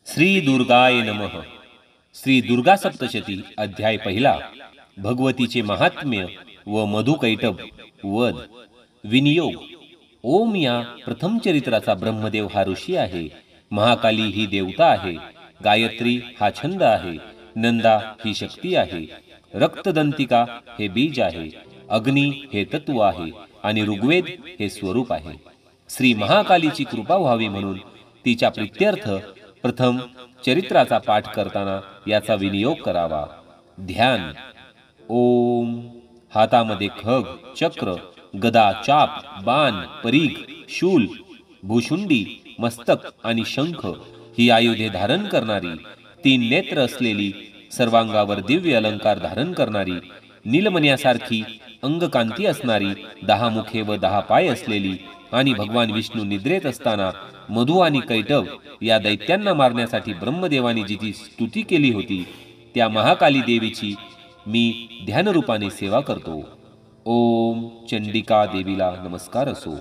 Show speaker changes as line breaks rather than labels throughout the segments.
श्री दुर्गाय नमः. श्री दुर्गा सप्तशती अध्याय पहिला. भगवतीचे महात्म्य व मधुकैटभ वध. विनियोग. ओम या प्रथम चरित्राचा ब्रह्मदेव हा ऋषी आहे. महाकाली ही देवता आहे. गायत्री हा छंद आहे. नंदा ही शक्ती आहे. रक्तदंतिका हे बीज आहे. अग्नी हे तत्व आहे आणि ऋग्वेद हे स्वरूप आहे. श्री महाकालीची कृपा व्हावी म्हणून तिच्या प्रित्यर्थ प्रथम चरित्राचा पाठ करताना याचा विनियोग करावा. ध्यान. ओम. हातामध्ये खग, चक्र, गदा, चाप, बाण, परीघ, शूल, भूशुंडी, मस्तक आणि शंख ही आयुधे धारण करणारी, 3 नेत्र असलेली, सर्वांगावर दिव्य अलंकार धारण करणारी, नीलमण्यासारखी अंगकांती असणारी, 10 मुखे व 10 पाय असलेली आणि भगवान विष्णू निद्रेत असताना मधु आणि कैटभ या दैत्यांना मारण्यासाठी ब्रह्मदेवाने जिची स्तुती केली होती त्या महाकाली देवीची मी ध्यानरूपाने सेवा करतो. ओम. चंडिका देवीला नमस्कार असो.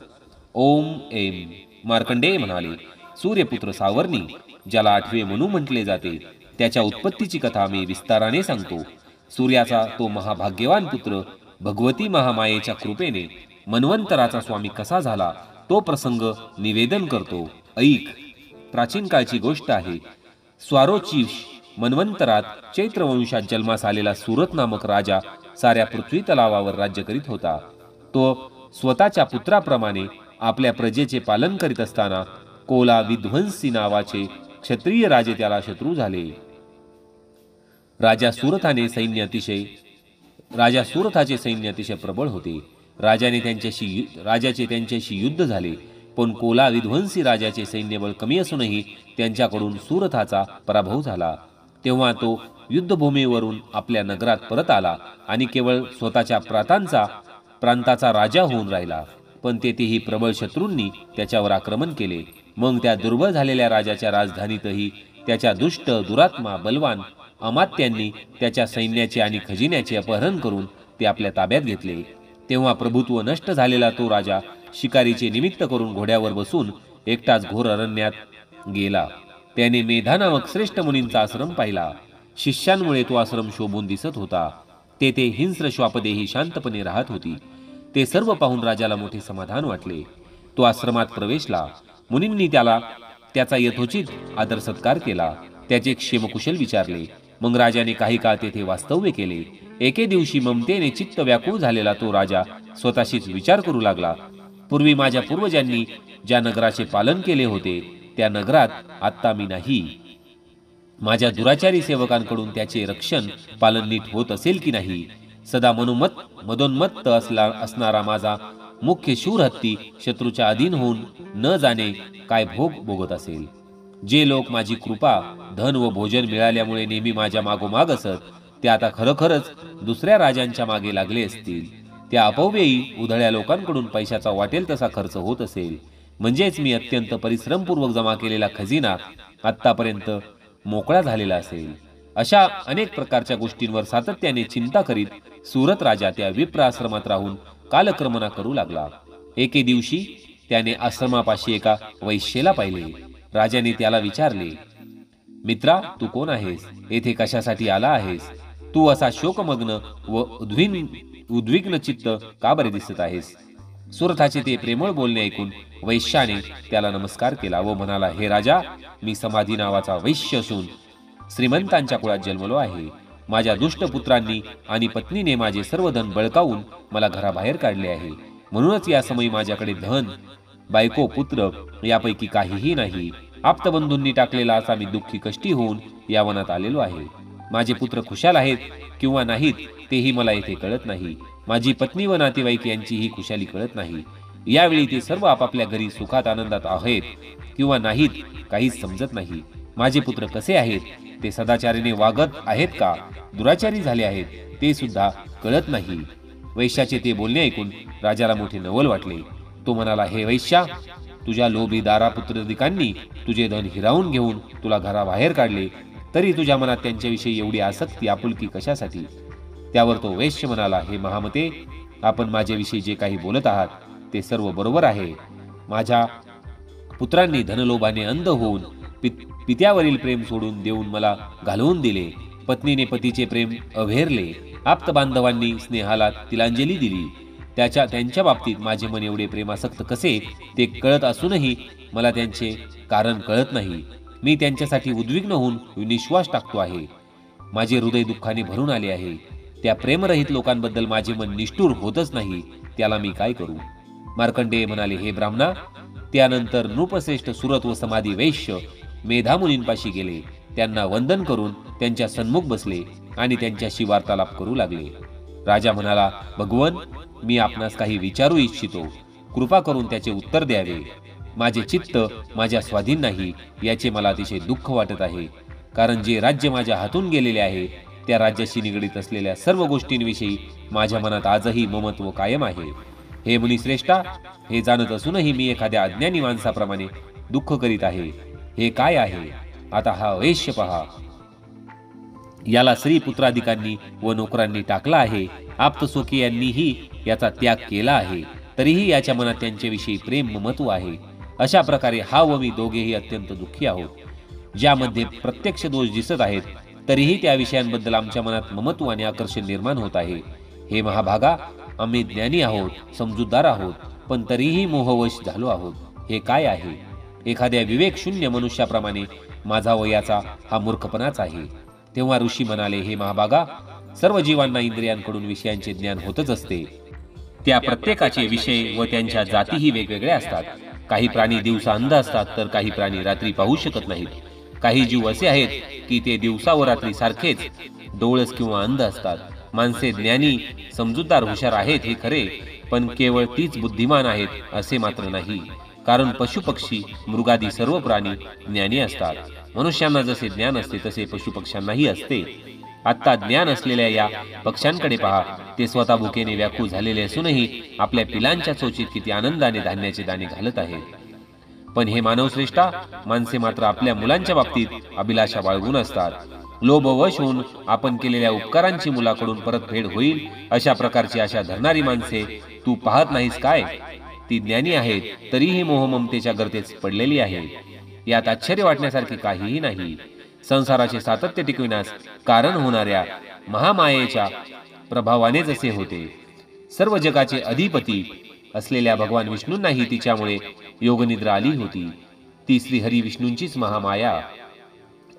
ओम एम. मार्कंडेय म्हणाले, सूर्यपुत्र सावर्णी ज्याला 8वे मनू म्हटले जाते त्याच्या उत्पत्तीची कथा मी विस्ताराने सांगतो. सूर्याचा तो महाभाग्यवान पुत्र भगवती महामायेच्या कृपेने मन्वंतराचा स्वामी कसा झाला तो प्रसंग निवेदन करतो. ऐक. प्राचीन काळची गोष्ट आहे. स्वारोचिष मन्वंतरात चैत्रवंशात जन्मास आलेला सूरत नामक राजा साऱ्या पृथ्वी तलावावर राज्य करीत होता. तो स्वतःच्या पुत्राप्रमाणे आपल्या प्रजेचे पालन करीत असताना कोला विध्वंसी नावाचे क्षत्रिय राजे त्याला शत्रू झाले. राजा सुरथाचे सैन्य अतिशय प्रबळ होते. राजाचे त्यांच्याशी युद्ध झाले, पण कोला विध्वंसी राजाचे सैन्यबळ कमी असूनही त्यांच्याकडून सुरथाचा पराभव झाला. तेव्हा तो युद्धभूमीवरून आपल्या नगरात परत आला आणि केवळ स्वतःच्या प्रांताचा राजा होऊन राहिला. पण तेथेही प्रबळ शत्रूंनी त्याच्यावर आक्रमण केले. मग त्या दुर्बळ झालेल्या राजाच्या राजधानीतही त्याच्या दुष्ट, दुरात्मा, बलवान अमात्यांनी त्याच्या सैन्याचे आणि खजिन्याचे अपहरण करून ते आपल्या ताब्यात घेतले. तेव्हा प्रभुत्व नष्ट झालेला तो राजा शिकारीचे निमित्त करून घोड्यावर बसून एकटाच घोर अरण्यात गेला. त्याने मेधा नामक श्रेष्ठ मुनींचा आश्रम पाहिला. शिष्यांमुळे तो आश्रम शोभून दिसत होता. तेथे हिंस्र श्वापदेही शांतपणे राहत होती. ते सर्व पाहून राजाला मोठे समाधान वाटले. तो आश्रमात प्रवेशला. मुनींनी त्याचा यथोचित आदर सत्कार केला. त्याचे क्षेमकुशल विचारले. मग राजाने काही काळ तेथे वास्तव्य केले. एके दिवशी ममतेने चित्त व्याकुळ झालेला तो राजा स्वतःशीच विचार करू लागला. पूर्वी माझ्या पूर्वजांनी ज्या नगराचे पालन केले होते त्या नगरात आत्ता मी नाही. माझ्या दुराचारी सेवकांकडून त्याचे रक्षण पालन नीट होत असेल की नाही. सदा मदोन्मत्त असणारा माझा मुख्य शूर हत्ती शत्रूच्या अधीन होऊन न जाणे काय भोग भोगत असेल. जे लोक माझी कृपा, धन व भोजन मिळाल्यामुळे नेहमी माझ्या मागोमाग असत ते आता खरोखरच दुसऱ्या राजांच्या मागे लागले असतील. त्या अपव्ययी उधळ्या लोकांकडून पैशाचा वाटेल तसा खर्च होत असेल. म्हणजेच मी अत्यंत परिश्रमपूर्वक जमा केलेला खजिना आत्तापर्यंत मोकळा झालेला असेल. अशा अनेक प्रकारच्या गोष्टींवर सातत्याने चिंता करीत सूरत राजा त्या विप्र आश्रमात राहून कालक्रमणा करू लागला. एके दिवशी त्याने आश्रमापाशी एका वैश्येला पाहिले. राजाने त्याला विचारले, मित्रा, तू कोण आहेस? येथे कशासाठी आला आहेस? तू असा शोकमग्न व उद्विग्न चित्त का बरे दिसत आहेस? सुरथाचे ते प्रेमळ बोलणे ऐकून वैश्याने त्याला नमस्कार केला व म्हणाला, हे राजा, मी समाधी नावाचा वैश्य असून श्रीमंतांच्या कुळात जन्मलो आहे. माझ्या दुष्ट पुत्रांनी आणि पत्नीने माझे सर्व धन बळकावून मला घराबाहेर काढले आहे. म्हणूनच या समयी माझ्याकडे धन, बायको, पुत्र यापैकी काहीही नाही. आप्तबंधूंनी टाकलेला असा मी दुःखी कष्टी होऊन या वनात आलेलो आहे. माझे पुत्र खुशाल आहेत किंवा नाहीत तेही मला येथे कळत नाही. माझी पत्नी व नातेवाईक यांचीही खुशाली कळत नाही. यावेळी ते सर्व आपापल्या घरी सुखात आनंदात आहेत किंवा नाहीत काहीच समजत नाही. माझे पुत्र कसे आहेत, ते सदाचाराने वागत आहेत का दुराचारी झाले आहेत ते सुद्धा कळत नाही. वैश्याचे ते बोलणे ऐकून राजाला मोठे नवल वाटले. तो म्हणाला, हे वैश्या, तुझ्या लोभी दारा पुत्रदिकांनी तुझे धन हिरावून घेऊन तुला घराबाहेर काढले, तरी तुझ्या मनात त्यांच्याविषयी एवढी आसक्ती, आपुलकी कशासाठी? त्यावर तो वैश्य म्हणाला, हे महामते, आपण माझ्याविषयी जे काही बोलत आहात ते सर्व बरोबर आहे. माझ्या पुत्रांनी धनलोभाने अंध होऊन पित्यावरील प्रेम सोडून देऊन मला घालवून दिले. पत्नीने पतीचे प्रेम अव्हेरले. आप्त बांधवांनी स्नेहाला तिलांजली दिली. त्यांच्या बाबतीत माझे मन एवढे प्रेमासक्त कसे ते कळत असूनही मला त्यांचे कारण कळत नाही. मी त्यांच्यासाठी उद्विग्न होऊन निश्वास टाकतो आहे. माझे हृदय दुःखाने भरून आले आहे. त्या प्रेमरहित लोकांबद्दल माझे मन निष्ठुर होतच नाही. त्याला मी काय करू? मार्कंडेय म्हणाले, हे ब्राह्मणा. त्यानंतर नृपश्रेष्ठ सुरत व समाधी वैश्य मेधामुनींपाशी गेले. त्यांना वंदन करून त्यांच्या सन्मुख बसले आणि त्यांच्याशी वार्तालाप करू लागले. राजा म्हणाला, भगवन, मी आपणास काही विचारू इच्छितो. कृपा करून त्याचे उत्तर द्यावे. माझे चित्त माझ्या स्वाधीन नाही याचे मला अतिशय दुःख वाटत आहे. कारण जे राज्य माझ्या हातून गेलेले आहे त्या राज्याशी निगडीत असलेल्या सर्व गोष्टींविषयी माझ्या मनात आजही ममत्व कायम आहे. हे मुनिश्रेष्ठा, हे जाणत असूनही मी एखाद्या अज्ञानी माणसाप्रमाणे दुःख करीत आहे. हे काय आहे? आता हा वैश्य पहा. याला स्त्री पुत्राधिकांनी व नोकरांनी टाकला आहे. आप्तस्वकीयांनीही याचा त्याग केला आहे. तरीही याच्या मनात त्यांच्याविषयी प्रेम ममत्व आहे. अशा प्रकारे हा व मी दोघेही अत्यंत दुःखी आहोत. ज्यामध्ये प्रत्यक्ष दोष दिसत आहेत तरीही त्या विषयांबद्दल आमच्या मनात ममत्व आणि आकर्षण निर्माण होत आहे. हे महाभागा, आम्ही ज्ञानी आहोत, समजूतदार आहोत, पण तरीही मोहवश झालो आहोत. हे काय आहे? एखाद्या विवेकशून्य मनुष्याप्रमाणे माझा व याचा हा मूर्खपणाच आहे. तेव्हा ऋषी म्हणाले, हे महाभागा, सर्व जीवांना इंद्रियांकडून विषयांचे ज्ञान होतच असते. त्या प्रत्येकाचे विषय व त्यांच्या जातीही वेगवेगळ्या असतात. काही प्राणी दिवसा अंध असतात तर काही प्राणी रात्री पाहू शकत नाहीत. काही जीव असे आहेत की ते दिवसा व रात्री सारखेच डोळस किंवा अंध असतात. माणसे ज्ञानी, समजूतदार, हुशार आहेत हे खरे, पण केवळ तीच बुद्धिमान आहेत असे मात्र नाही. कारण पशुपक्षी, मृगादी सर्व प्राणी ज्ञानी असतात. मनुष्यांना जसे ज्ञान असते तसे पशुपक्ष्यांनाही असते. आत्ता ज्ञान असलेल्या या पक्ष्यांकडे पहा. ते स्वतः भुकेने व्याकुळ झालेले असूनही आपल्या पिलांच्या चोचीत किती आनंदाने धान्याचे दाणे घालत आहेत. पण हे मानवश्रेष्ठा, माणसे मात्र आपल्या मुलांच्या बाबतीत अभिलाषा बाळगून असतात. लोभवश होऊन आपण केलेल्या उपकारांची मुलाकडून परतफेड होईल अशा प्रकारची आशा धरणारी माणसे तू पाहत नाहीस काय? ती ज्ञानी आहेत तरीही मोहममतेच्या गर्तेत पडलेली आहे. यात आश्चर्य वाटण्यासारखे काहीही नाही. संसाराचे सातत्य टिकविण्यास कारण होणाऱ्या महामायेच्या प्रभावानेच असे होते. सर्व जगाचे अधिपती असलेल्या भगवान विष्णूंनाही तिच्यामुळे योगनिद्रा आली होती. ती श्रीहरी विष्णूंचीच महामाया.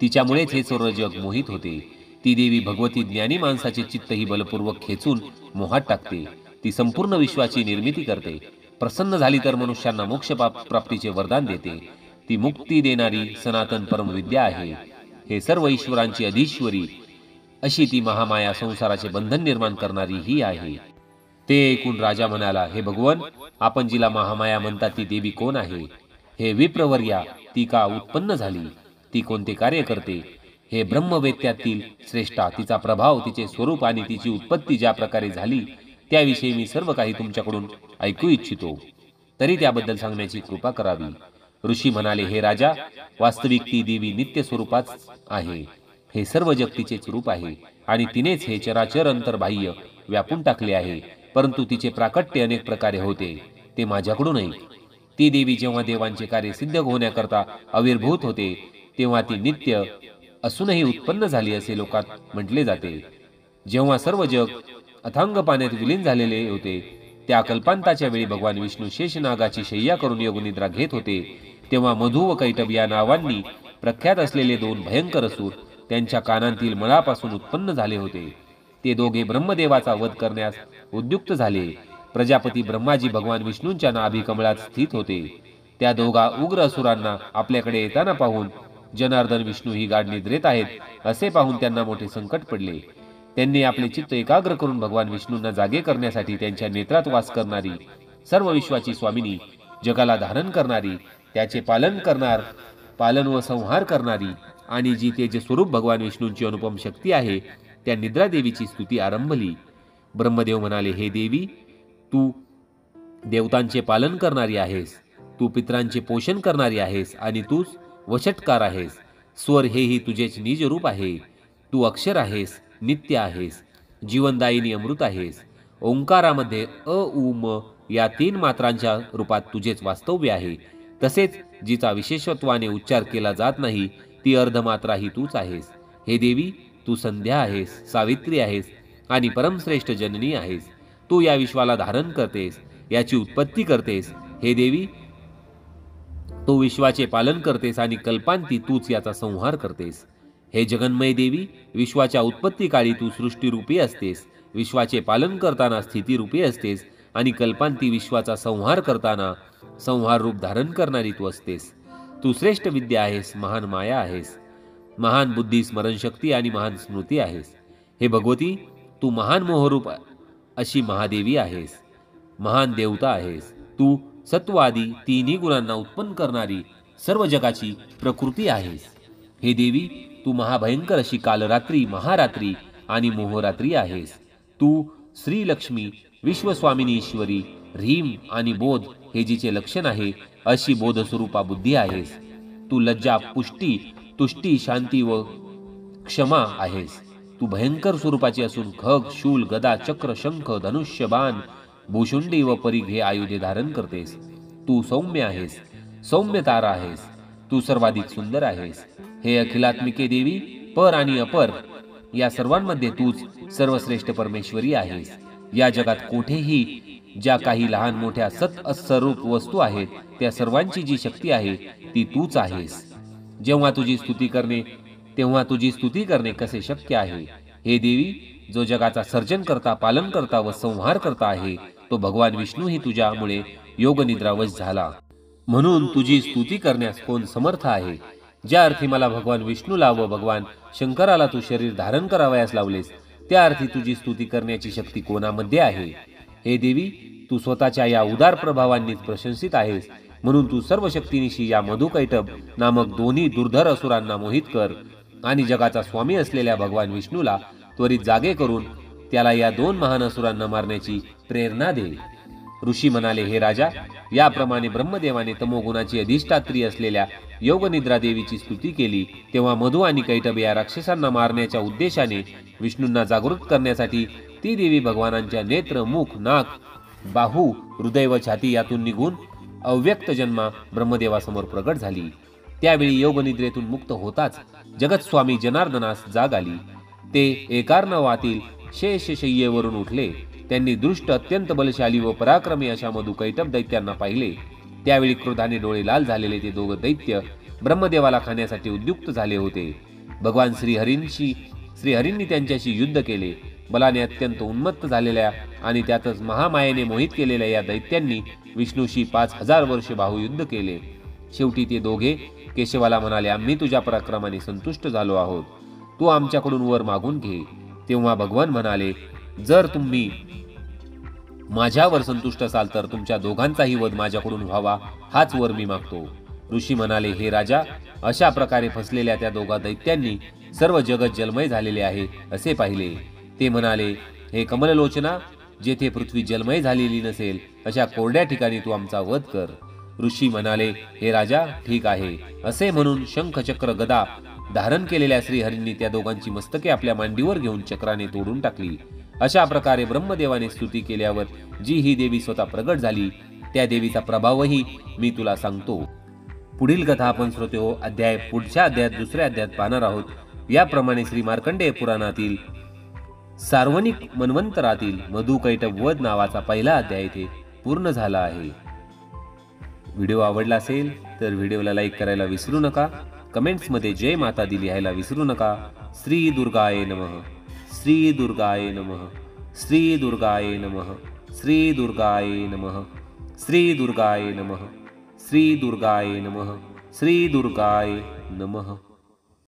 तिच्यामुळेच हे सर्व जग मोहित होते. ती देवी भगवती ज्ञानी माणसाचे चित्तही बलपूर्वक खेचून मोहात टाकते. ती संपूर्ण विश्वाची निर्मिती करते. प्रसन्न झाली तर मनुष्यांना मोक्ष प्राप्तीचे वरदान देते. ती मुक्ती देणारी सनातन परमविद्या आहे. हे सर्व ईश्वरांची अधीश्वरी अशी ती महामाया संसाराचे बंधन निर्माण करणारी ही आहे. ते ऐकून राजा म्हणाला, हे भगवन, आपण जिला महामाया म्हणतात ती देवी कोण आहे? हे विप्रवर्या, ती का उत्पन्न झाली? ती कोणते कार्य करते? हे ब्रह्मवेत्यातील श्रेष्ठा, तिचा प्रभाव, तिचे स्वरूप आणि तिची उत्पत्ती ज्या प्रकारे झाली त्याविषयी मी सर्व काही तुमच्याकडून ऐकू इच्छितो. तरी त्याबद्दल सांगण्याची कृपा करावी. ऋषी म्हणाले, हे राजा, वास्तविक ती देवी नित्य स्वरूपाच आहे. हे सर्व जग तिचेच रूप आहे आणि तिनेच हे चराचर अंतर्बाह्य व्यापून टाकले आहे. परंतु तिचे प्राकट्य अनेक प्रकारे होते, ते माझ्याकडून ऐक. ती देवी जेव्हा देवांचे कार्य सिद्ध होण्याकरता आविर्भूत होते तेव्हा ती नित्य असूनही उत्पन्न झाली असे लोकात म्हटले जाते. जेव्हा सर्व जग अथांग पाण्यात विलीन झालेले होते त्या कल्पांताच्या वेळी भगवान विष्णू शेषनागाची शय्या करून योगनिद्रा घेत होते तेव्हा मधु व कैटभ या नावांनी प्रख्यात असलेले दोन भयंकर असुर त्यांच्या कानांतील मळापासून उत्पन्न झाले होते. ते दोघे ब्रह्मदेवाचा वध करण्यास उद्युक्त झाले. प्रजापती ब्रह्माजी भगवान विष्णूंच्या नाभिकमळात स्थित होते. त्या दोघा उग्र असुरांना आपल्याकडे येताना पाहून जनार्दन विष्णू ही गाढ निद्रेत आहेत असे पाहून त्यांना मोठे संकट पडले. त्यांनी आपले चित्त एकाग्र करून भगवान विष्णूंना जागे करण्यासाठी त्यांच्या नेत्रात वास करणारी, सर्व विश्वाची स्वामिनी, जगाला धारण करणारी, त्याचे पालन व संहार करणारी आणि जी तेज स्वरूप भगवान विष्णूंची अनुपम शक्ती आहे त्या निद्रा देवीची स्तुती आरंभली. ब्रह्मदेव म्हणाले, हे देवी, तू देवतांचे पालन करणारी आहेस, तू पितरांचे पोषण करणारी आहेस आणि तूच वशटकार आहेस. स्वर हेही तुझेच निज रूप आहे. तू अक्षर आहेस, नित्य आहेस, जीवनदायिनी अमृत आहेस. ओंकारामध्ये अ उ म या 3 मात्रांच्या रूपात तुझेच वास्तव्य आहे. तसेच जिचा विशेषत्वाने उच्चार केला जात नाही ती अर्धमात्रा ही तूच आहेस. हे देवी, तू संध्या आहेस, सावित्री आहेस आणि परमश्रेष्ठ जननी आहेस. तू या विश्वाला धारण करतेस, याची उत्पत्ती करतेस. हे देवी, तू विश्वाचे पालन करतेस आणि कल्पांती तूच याचा संहार करतेस. हे जगन्मय देवी, विश्वाच्या उत्पत्ती काळी तू सृष्टीरूपी असतेस, विश्वाचे पालन करताना स्थितीरूपी असतेस आणि कल्पांती विश्वाचा संहार करताना संहार रूप धारण करणारी तू असतेस. तू श्रेष्ठ विद्या आहेस, महान माया आहेस, महान बुद्धी, स्मरणशक्ती आणि महान स्मृती आहेस. हे भगवती, तू महान मोहरूप अशी महादेवी आहेस, महान देवता आहेस. तू सत्वादी तिन्ही गुणांना उत्पन्न करणारी सर्व जगाची प्रकृती आहेस. हे देवी, तू महाभयंकर अशी कालरात्री, महारात्री आणि मोहरात्री आहेस. तू श्रीलक्ष्मी, विश्वस्वामिनी ईश्वरी, ह्रीम आणि बोध हे जिचे लक्षण आहे अशी बोधस्वरूपा बुद्धी आहेस. तू लज्जा, पुष्टी, तुष्टी, शांती व क्षमा आहेस. तू भयंकर स्वरूपाची असून खग, शूल, गदा, चक्र, शंख, धनुष्य, बाण, भूषुंडी व परीघ हे आयुधे धारण करतेस. तू सौम्य आहेस, सौम्य तारा आहेस. तू सर्वाधिक सुंदर आहेस. हे अखिलात्मिके देवी, पर आणि अपर या सर्वांमध्ये तूच सर्वश्रेष्ठ परमेश्वरी आहेस. या जगात कोठेही ज्या काही लहान मोठ्या सत अस्वरूप वस्तू आहेत त्या सर्वांची जी शक्ती आहे ती तूच आहेस. जेव्हा तुझी स्तुती करणे कसे शक्य आहे. हे देवी, जो जगाचा सर्जन करता, पालन करता व संहार करता आहे तो भगवान विष्णूही तुझ्यामुळे योगनिद्रावश झाला. म्हणून तुझी स्तुती करण्यास कोण समर्थ आहे. ज्या अर्थी मला भगवान विष्णूला व भगवान शंकराला तू शरीर धारण करावयास लावलेस त्या अर्थी तुझी स्तुती करण्याची शक्ती कोणामध्ये आहे. हे देवी, तू स्वतःच्या या उदार प्रभावांनीच प्रशंसित आहेस. म्हणून तू सर्व शक्तीनिशी या मधुकैटभ नामक दोन्ही दुर्धर असुरांना मोहित कर आणि जगाचा स्वामी असलेल्या भगवान विष्णूला त्वरित जागे करून त्याला या दोन महान असुरांना मारण्याची प्रेरणा दे. ऋषी म्हणाले, हे राजा, याप्रमाणे ब्रह्मदेवाने तमोगुणाची अधिष्ठात्री असलेल्या योगनिद्रा देवीची स्तुती केली. तेव्हा मधु आणि कैटभ या राक्षसांना मारण्याच्या उद्देशाने विष्णूंना जागृत करण्यासाठी ती देवी भगवानांच्या नेत्र, मुख, नाक, बाहू, हृदय व छाती यातून निघून अव्यक्त जन्मा ब्रह्मदेवासमोर प्रगट झाली. त्यावेळी योगनिद्रेतून मुक्त होताच जगतस्वामी जनार्दनास जाग आली. ते एकार्णवातील शेषशय्येवरून उठले. त्यांनी दृष्ट, अत्यंत बलशाली व पराक्रमी अशा मधुकैटभ दैत्यांना पाहिले. त्यावेळी क्रोधाने डोळे लाल झालेले ते दोघं दैत्य ब्रह्मदेवाला खाण्यासाठी उद्युक्त झाले होते. भगवान श्रीहरींनी त्यांच्याशी युद्ध केले. बलाने अत्यंत उन्मत्त झालेल्या आणि त्यातच महामायेने मोहित केलेल्या या दैत्यांनी विष्णूशी 5000 वर्ष बाहुयुद्ध केले. शेवटी ते दोघे केशवाला म्हणाले, आम्ही तुझ्या पराक्रमाने संतुष्ट झालो आहोत, तू आमच्याकडून वर मागून घे. तेव्हा भगवान म्हणाले, जर तुम्ही माझ्यावर संतुष्ट असाल तर तुमच्या दोघांचाही वध माझ्याकडून व्हावा, हाच वर मी मागतो. ऋषी म्हणाले, हे राजा, अशा प्रकारे फसलेल्या त्या दोघा दैत्यांनी सर्व जगत जलमय झालेले आहे असे पाहिले. ते म्हणाले, हे कमललोचना, जेथे पृथ्वी जलमय झालेली नसेल अशा कोरड्या ठिकाणी तू आमचा वध कर. ऋषी म्हणाले, हे राजा, ठीक आहे. असे म्हणून शंख, चक्र, गदा धारण केलेल्या श्रीहरींनी त्या दोघांची मस्तके आपल्या मांडीवर घेऊन चक्राने तोडून टाकली. अशा प्रकारे ब्रह्मदेवाने स्तुती केल्यावर जी ही देवी स्वतः प्रगट झाली त्या देवीचा प्रभावही मी तुला सांगतो. पुढील कथा आपण श्रोते हो पुढच्या अध्यायात दुसऱ्या अध्यायात पाहणार आहोत. याप्रमाणे श्री मार्कंडेय पुराणातील सार्वनिक मन्वंतरातील मधुकैटभ वध नावाचा पहिला अध्याय इथे पूर्ण झाला आहे. व्हिडिओ आवडला असेल तर व्हिडिओला लाईक करायला विसरू नका. कमेंट्समध्ये जय माता दी लिहायला विसरू नका. श्री दुर्गाय नमः, श्री दुर्गाय नमः, श्री दुर्गाय नमः, श्री दुर्गाय नमः, श्री दुर्गाय नमः, श्री दुर्गाय नमः, श्री दुर्गाय नमः.